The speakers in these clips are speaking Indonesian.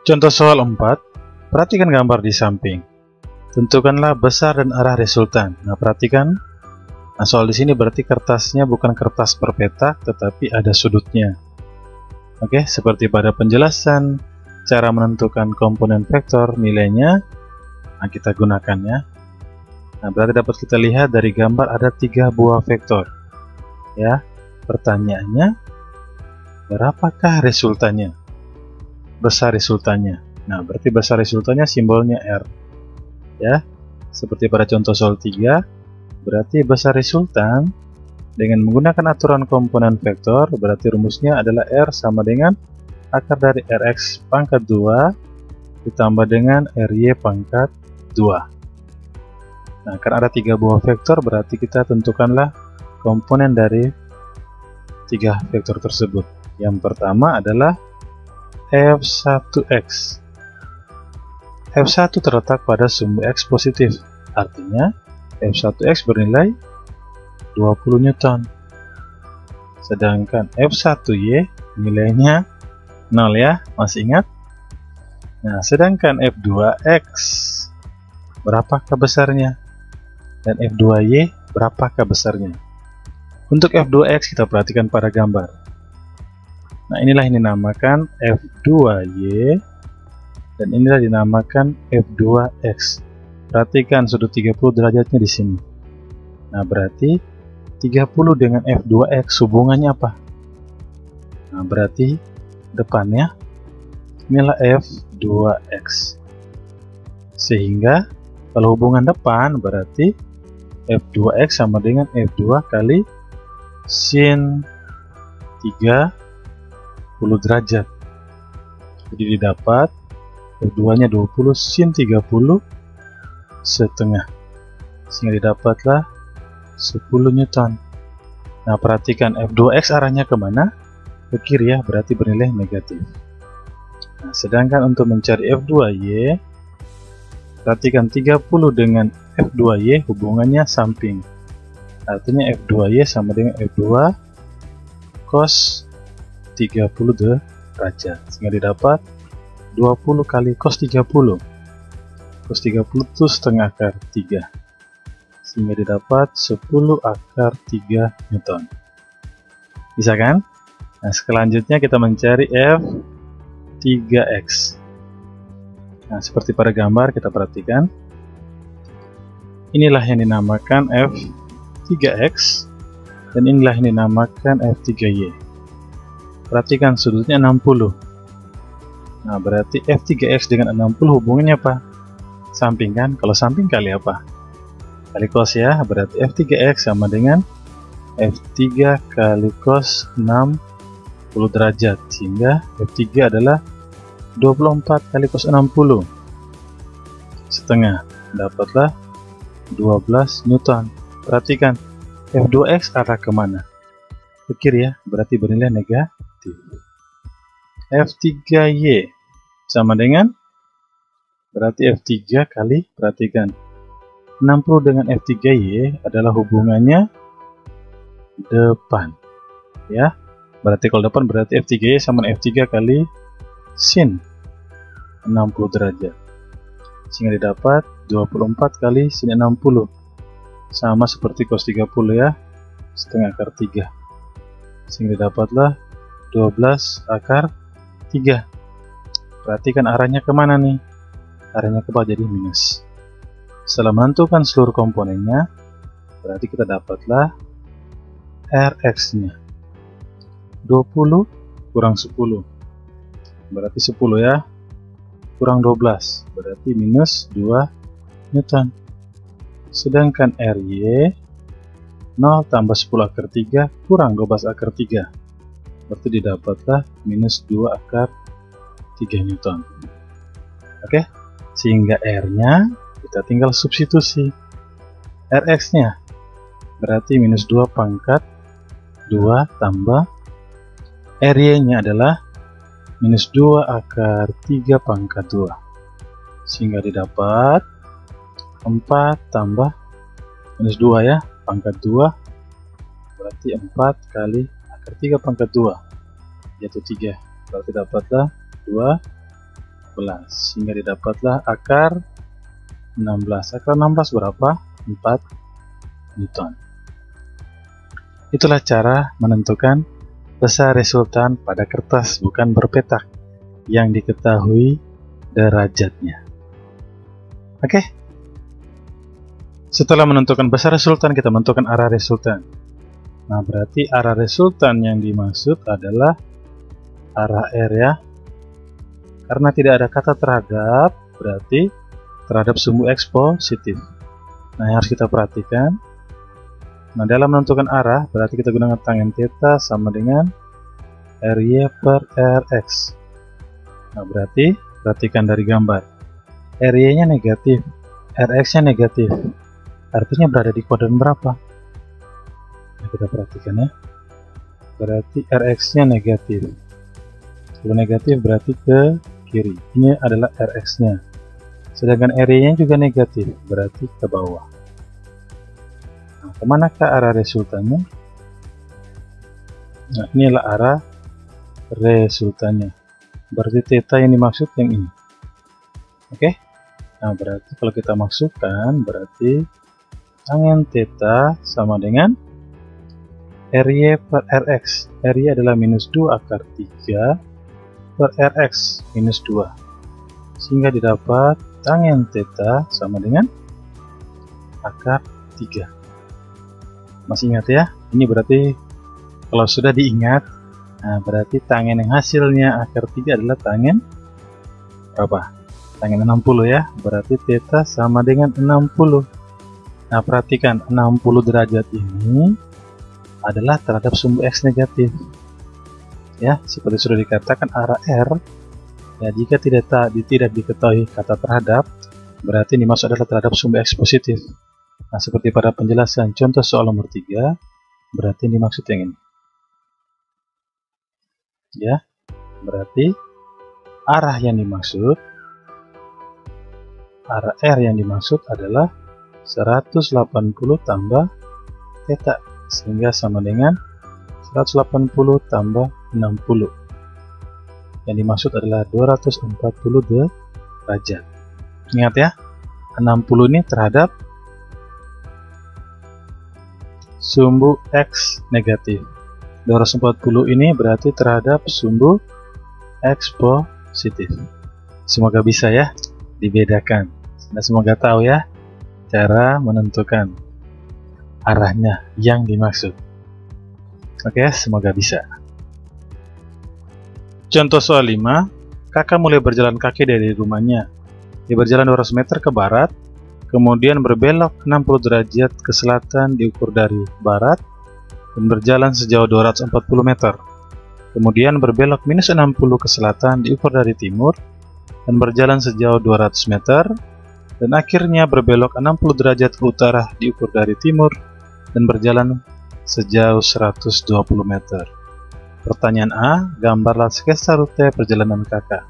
Contoh soal 4, perhatikan gambar di samping. Tentukanlah besar dan arah resultan. Nah, perhatikan. Nah, soal di sini berarti kertasnya bukan kertas per petak, tetapi ada sudutnya. Oke, seperti pada penjelasan cara menentukan komponen vektor nilainya, nah kita gunakan ya. Nah, berarti dapat kita lihat dari gambar ada 3 buah vektor. Ya, pertanyaannya, berapakah resultannya? Besar resultannya. Nah, berarti besar resultannya simbolnya R. Ya, seperti pada contoh soal 3, berarti besar resultan dengan menggunakan aturan komponen vektor, berarti rumusnya adalah R sama dengan akar dari Rx pangkat 2 ditambah dengan Ry pangkat 2. Nah, karena ada 3 buah vektor, berarti kita tentukanlah komponen dari 3 vektor tersebut. Yang pertama adalah F1x. F1 terletak pada sumbu X positif, artinya F1x bernilai 20 Newton. Sedangkan F1y nilainya 0 ya, masih ingat? Nah, sedangkan F2x berapakah besarnya? Dan F2y berapakah besarnya? Untuk F2x kita perhatikan pada gambar. Nah, inilah yang dinamakan F2y dan inilah dinamakan F2x. Perhatikan sudut 30 derajatnya di sini. Nah, berarti 30 dengan F2x hubungannya apa? Nah, berarti depannya inilah F2x. Sehingga kalau hubungan depan berarti F2x sama dengan F2 kali sin 30 derajat. Jadi didapat F2 nya 20 sin 30 setengah, sehingga didapatlah 10 Newton. Nah, perhatikan F2x arahnya kemana? Ke kiri ya, berarti bernilai negatif. Nah, sedangkan untuk mencari F2y, perhatikan 30 dengan F2y hubungannya samping, artinya F2y sama dengan F2 cos 30 derajat, sehingga didapat 20 kali cos 30. Cos 30 itu setengah akar 3, sehingga didapat 10 akar 3 Newton. Bisa kan? Nah, selanjutnya kita mencari F3x. Nah, seperti pada gambar kita perhatikan, inilah yang dinamakan F3x dan inilah yang dinamakan F3y. Perhatikan sudutnya 60. Nah, berarti F3x dengan 60 hubungannya apa? Samping kan? Kalau samping kali apa? Kali cos ya, berarti F3x sama dengan F3 kali cos 60 derajat, sehingga F3 adalah 24 kali cos 60 setengah, dapatlah 12 Newton. Perhatikan F2x arah kemana? Ke kiri ya, berarti bernilai negatif. F3y sama dengan, berarti F3 kali, perhatikan 60 dengan F3y adalah hubungannya depan ya, berarti kalau depan berarti F3y sama F3 kali sin 60 derajat, sehingga didapat 24 kali sin 60 sama seperti cos 30 ya, setengah akar 3, sehingga dapatlah 12 akar 3. Perhatikan arahnya kemana nih? Arahnya ke bawah, jadi minus. Setelah menentukan seluruh komponennya, berarti kita dapatlah Rx nya 20 kurang 10 berarti 10 ya, kurang 12 berarti minus 2 Newton. Sedangkan Ry 0 tambah 10 akar 3 kurang 12 akar 3, berarti didapatlah minus 2 akar 3 Newton. Oke, sehingga R nya kita tinggal substitusi. Rx nya berarti minus 2 pangkat 2 tambah Ry nya adalah minus 2 akar 3 pangkat 2, sehingga didapat 4 tambah minus 2 ya, pangkat 2 berarti 4 kali akar 3 pangkat 2 yaitu 3, berarti dapatlah 2 sehingga didapatlah akar 16. Akar 16 berapa? 4 Newton. Itulah cara menentukan besar resultan pada kertas bukan berpetak yang diketahui derajatnya. Oke. Setelah menentukan besar resultan, kita menentukan arah resultan. Nah, berarti arah resultan yang dimaksud adalah arah R ya. Karena tidak ada kata terhadap, berarti terhadap sumbu X positif. Nah, yang harus kita perhatikan, nah dalam menentukan arah, berarti kita gunakan tangen theta sama dengan RY per RX. Nah, berarti perhatikan dari gambar, RY-nya negatif, RX-nya negatif. Artinya berada di kuadran berapa? Nah, kita perhatikan ya. Berarti RX-nya negatif. Kalau negatif berarti ke kiri. Ini adalah RX-nya. Sedangkan RY-nya juga negatif, berarti ke bawah. Nah, kemanakah arah resultannya? Nah, inilah arah resultannya. Berarti theta yang dimaksud yang ini. Oke? Nah, berarti kalau kita masukkan, berarti tangen theta sama dengan RY per RX. RY adalah minus 2 akar 3 per RX minus 2. Sehingga didapat tangen theta sama dengan akar 3. Masih ingat ya? Ini berarti kalau sudah diingat, nah berarti tangen yang hasilnya akar 3 adalah tangen berapa? Tangen 60 ya. Berarti theta sama dengan 60. Nah, perhatikan 60 derajat ini adalah terhadap sumbu X negatif. Ya, seperti sudah dikatakan arah R ya, jika tidak diketahui kata terhadap, berarti dimaksud adalah terhadap sumbu X positif. Nah, seperti pada penjelasan contoh soal nomor 3, berarti dimaksud yang ini. Ya, berarti arah yang dimaksud, arah R yang dimaksud adalah 180 tambah theta, sehingga sama dengan 180 tambah 60. Yang dimaksud adalah 240 derajat. Ingat ya, 60 ini terhadap sumbu X negatif. 240 ini berarti terhadap sumbu X positif. Semoga bisa ya dibedakan. Dan semoga tahu ya cara menentukan arahnya yang dimaksud. Oke, semoga bisa. Contoh soal 5, kakak mulai berjalan kaki dari rumahnya. Dia berjalan 200 meter ke barat, kemudian berbelok 60 derajat ke selatan diukur dari barat, dan berjalan sejauh 240 meter. Kemudian berbelok minus 60 ke selatan diukur dari timur, dan berjalan sejauh 200 meter, dan akhirnya berbelok 60 derajat ke utara diukur dari timur, dan berjalan sejauh 120 meter. Pertanyaan A, gambarlah sketsa rute perjalanan kakak.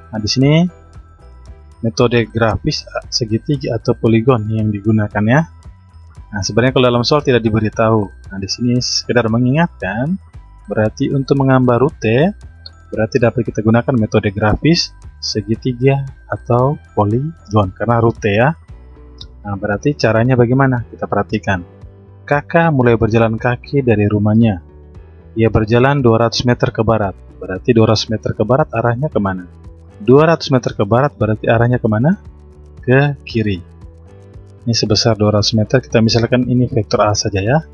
Nah, di sini metode grafis segitiga atau poligon yang digunakan ya. Nah, sebenarnya kalau dalam soal tidak diberitahu. Nah, di sini sekedar mengingatkan, berarti untuk menggambar rute, berarti dapat kita gunakan metode grafis segitiga atau poligon karena rute ya. Nah, berarti caranya bagaimana? Kita perhatikan. Kakak mulai berjalan kaki dari rumahnya. Ia berjalan 200 meter ke barat. Berarti 200 meter ke barat arahnya kemana? 200 meter ke barat berarti arahnya kemana? Ke kiri. Ini sebesar 200 meter, kita misalkan ini vektor A saja ya.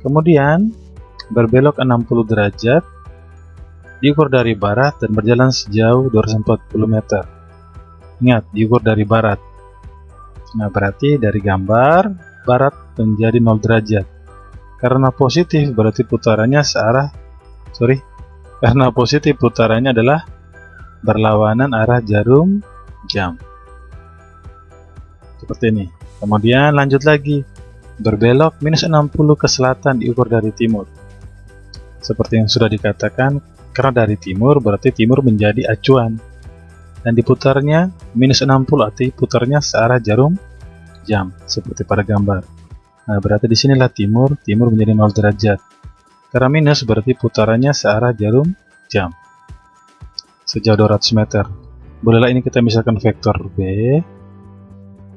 Kemudian berbelok 60 derajat diukur dari barat dan berjalan sejauh 240 meter. Ingat, diukur dari barat. Nah, berarti dari gambar barat menjadi 0 derajat. Karena positif berarti putarannya karena positif putarannya adalah berlawanan arah jarum jam. Seperti ini. Kemudian lanjut lagi. Berbelok minus 60 ke selatan diukur dari timur. Seperti yang sudah dikatakan, karena dari timur berarti timur menjadi acuan. Dan diputarnya minus 60 arti putarnya searah jarum jam. Seperti pada gambar. Nah, berarti di sinilah timur menjadi 0 derajat. Karena minus berarti putarannya searah jarum jam. Sejauh 200 meter. Bolehlah ini kita misalkan vektor B,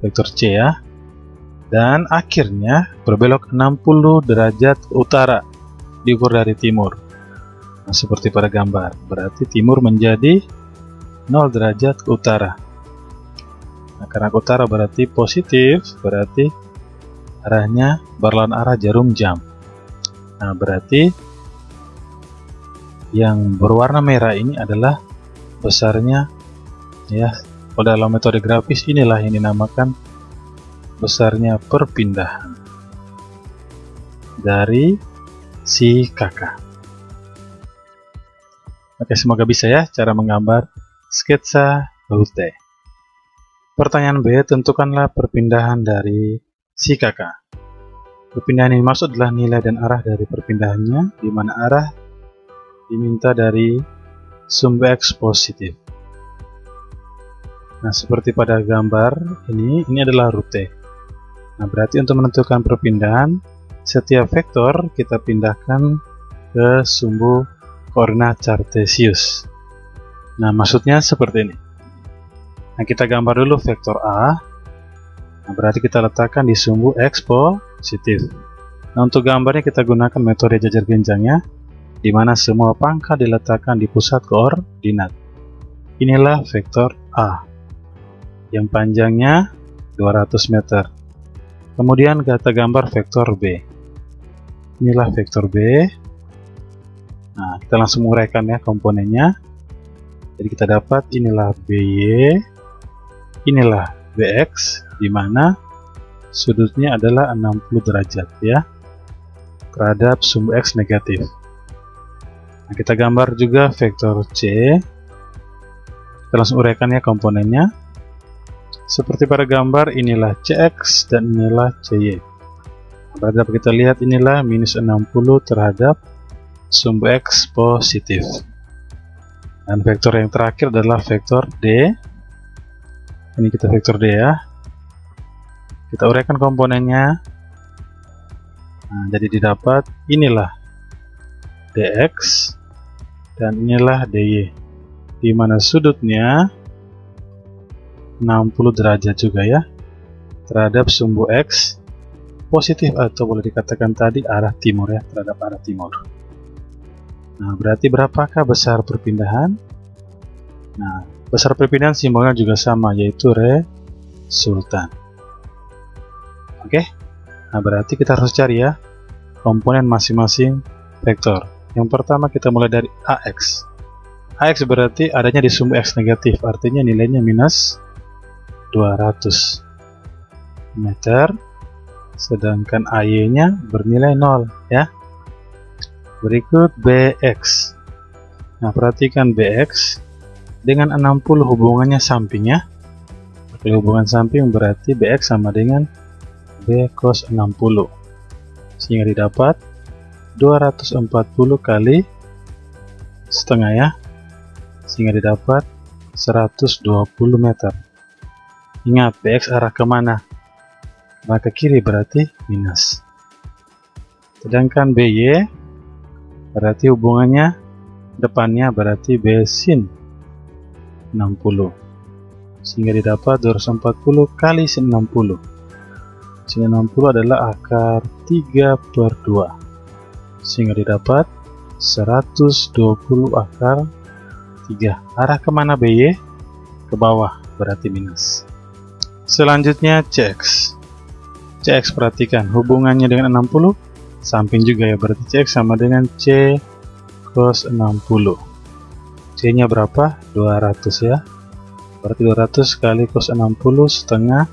vektor C ya. Dan akhirnya berbelok 60 derajat ke utara, diukur dari timur. Nah, seperti pada gambar, berarti timur menjadi 0 derajat ke utara. Nah, karena ke utara berarti positif, berarti arahnya berlawan arah jarum jam. Nah, berarti yang berwarna merah ini adalah besarnya ya. Kalau dalam metode grafis inilah yang dinamakan besarnya perpindahan dari si kakak. Oke, semoga bisa ya cara menggambar sketsa rute. Pertanyaan B, tentukanlah perpindahan dari si kakak. Perpindahan yang dimaksud adalah nilai dan arah dari perpindahannya, di mana arah diminta dari sumber X positif. Nah, seperti pada gambar ini adalah rute. Nah, berarti untuk menentukan perpindahan, setiap vektor kita pindahkan ke sumbu koordinat Cartesius. Nah, maksudnya seperti ini. Nah, kita gambar dulu vektor A. Nah, berarti kita letakkan di sumbu X positif. Nah, untuk gambarnya kita gunakan metode jajar genjangnya, di mana semua pangkal diletakkan di pusat koordinat. Inilah vektor A yang panjangnya 200 meter. Kemudian kita gambar vektor B. Inilah vektor B. Nah, kita langsung uraikan ya komponennya. Jadi kita dapat inilah BY, inilah BX, di mana sudutnya adalah 60 derajat ya terhadap sumbu X negatif. Nah, kita gambar juga vektor C. Kita langsung uraikan ya komponennya. Seperti pada gambar, inilah CX dan inilah CY. Berarti dapat kita lihat inilah minus 60 terhadap sumbu X positif. Dan vektor yang terakhir adalah vektor D. Ini kita vektor D ya. Kita uraikan komponennya. Nah, jadi didapat inilah DX dan inilah DY, di mana sudutnya 60 derajat juga ya terhadap sumbu X positif, atau boleh dikatakan tadi arah timur ya, terhadap arah timur. Nah, berarti berapakah besar perpindahan? Nah, besar perpindahan simbolnya juga sama, yaitu resultan. Oke. Nah, berarti kita harus cari ya komponen masing-masing vektor. Yang pertama kita mulai dari AX. AX berarti adanya di sumbu X negatif, artinya nilainya minus 200 meter, sedangkan AY-nya bernilai 0 ya. Berikut BX. Nah, perhatikan BX dengan 60 hubungannya samping ya. Pakai hubungan samping berarti BX sama dengan B cos 60, sehingga didapat 240 kali setengah ya, sehingga didapat 120 meter. Ingat, BX arah kemana? Arah ke kiri, berarti minus. Sedangkan BY berarti hubungannya depannya berarti B sin 60, sehingga didapat 240 kali sin 60. Sin 60 adalah akar 3/2, sehingga didapat 120 akar 3. Arah kemana BY? Ke bawah, berarti minus. Selanjutnya CX. CX perhatikan hubungannya dengan 60 samping juga ya, berarti CX sama dengan C cos 60. C nya berapa? 200 ya, berarti 200 kali cos 60 setengah,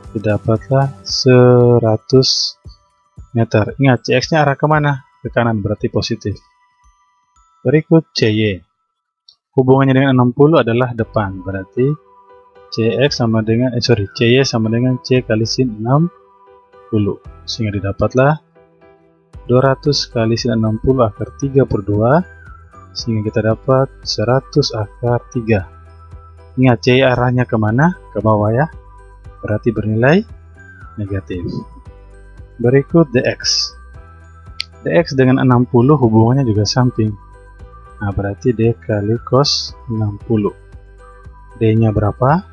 didapatlah 100 meter. Ingat, CX nya arah kemana? Ke kanan, berarti positif. Berikut CY. Hubungannya dengan 60 adalah depan, berarti CX sama dengan CY sama dengan C kali sin 60, sehingga didapatlah 200 kali sin 60 akar 3/2, sehingga kita dapat 100 akar 3. Ingat, CY arahnya kemana? Ke bawah ya, berarti bernilai negatif. Berikut DX. DX dengan 60 hubungannya juga samping. Nah, berarti D kali cos 60. D-nya berapa?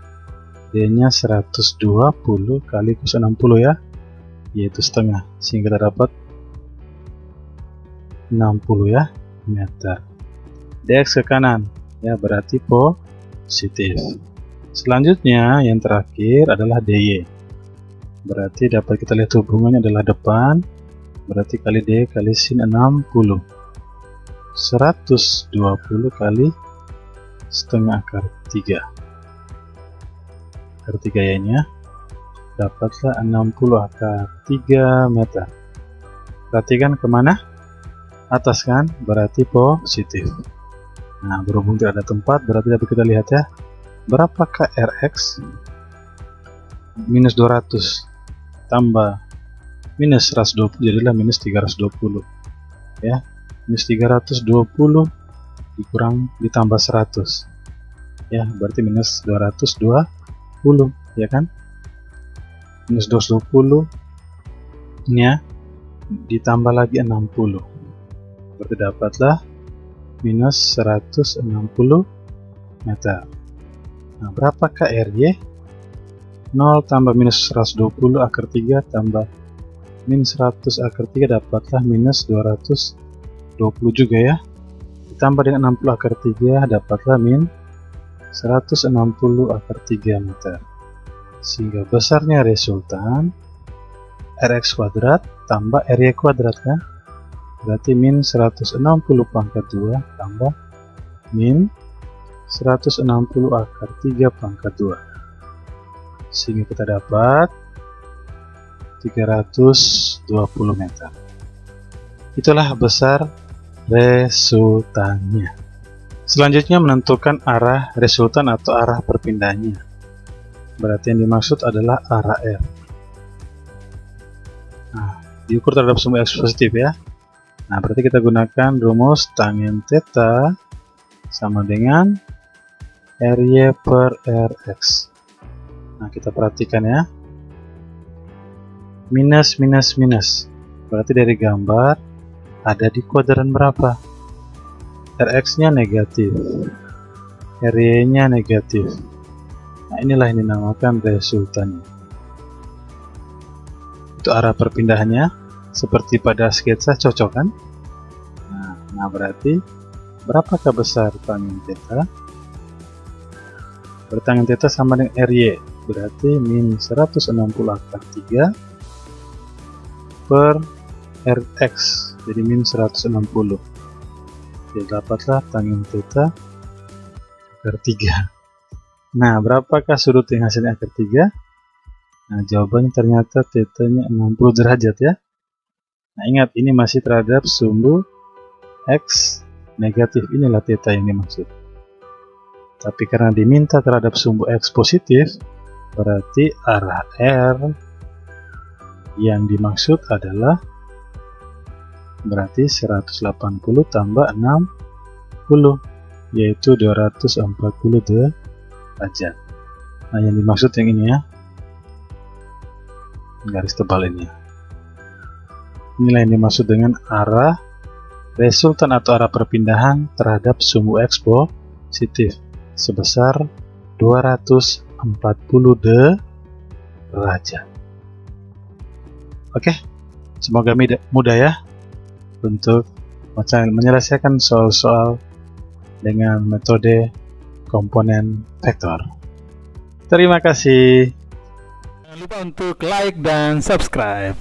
D-nya 120 kali cos 60 ya, yaitu setengah, sehingga kita dapat 60 ya meter. Dx ke kanan ya, berarti positif. Selanjutnya yang terakhir adalah dy, berarti dapat kita lihat hubungannya adalah depan, berarti kali d kali sin 60, 120 kali setengah akar 3, akar 3 y nya dapatlah 60 akar 3 meter. Perhatikan kemana? Atas kan, berarti positif. Nah, berhubung tidak ada tempat, berarti dapat kita lihat ya, berapakah Rx? Minus 200 tambah minus 120, jadilah minus 320 ya. Minus 320 dikurang ditambah 100 ya, berarti minus 220 ya kan. Minus 220 ini ya, ditambah lagi 60, berarti dapatlah minus 160 meter. Nah, berapakah RY? 0 tambah minus 120 akar 3 tambah min 100 akar 3 dapatlah minus 220 juga ya, ditambah dengan 60 akar 3 dapatlah min 160 akar 3 meter, sehingga besarnya resultan Rx kuadrat tambah Ry kuadrat kan, berarti min 160 pangkat 2 tambah min 160 akar 3 pangkat 2, sehingga kita dapat 320 meter. Itulah besar resultannya. Selanjutnya menentukan arah resultan atau arah perpindahannya. Berarti yang dimaksud adalah arah R. Nah, diukur terhadap sumbu X positif ya. Nah, berarti kita gunakan rumus tangent theta sama dengan Ry per Rx. Nah, kita perhatikan ya, minus minus minus, berarti dari gambar ada di kuadran berapa? Rx nya negatif, Ry nya negatif. Nah, inilah yang dinamakan resultannya. Itu arah perpindahannya, seperti pada sketsa, cocok kan? Nah, berarti berapakah besar tangent theta? Bertangent theta sama dengan Ry, berarti min 160 akar 3 per Rx, jadi min 160. Jadi dapatlah tangent theta akar 3. Nah, berapakah sudut yang hasilnya akar 3? Nah, jawabannya ternyata theta-nya 60 derajat ya. Nah, ingat ini masih terhadap sumbu X negatif, inilah theta yang dimaksud. Tapi karena diminta terhadap sumbu X positif, berarti arah R yang dimaksud adalah berarti 180 tambah 60, yaitu 240 derajat. Nah, yang dimaksud yang ini ya, garis tebal ini. Inilah yang dimaksud dengan arah resultan atau arah perpindahan terhadap sumbu X positif sebesar 240 derajat. Oke, semoga mudah ya untuk menyelesaikan soal-soal dengan metode komponen vektor. Terima kasih. Jangan lupa untuk like dan subscribe.